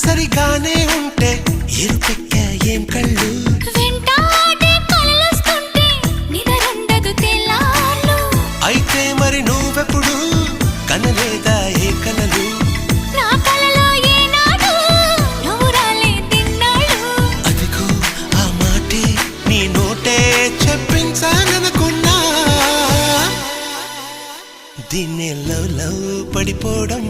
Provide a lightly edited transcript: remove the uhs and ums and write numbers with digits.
సరిగానే ఉంటే ఎరుపెక్క ఏం కళ్ళు అయితే మరి నువ్వెప్పుడు కనలేదా ఏ కలలు అదిగో ఆ మాటే నీ నోటే చెప్పించాలనుకున్నా దీన్ని లవ్ లవ్ పడిపోవడం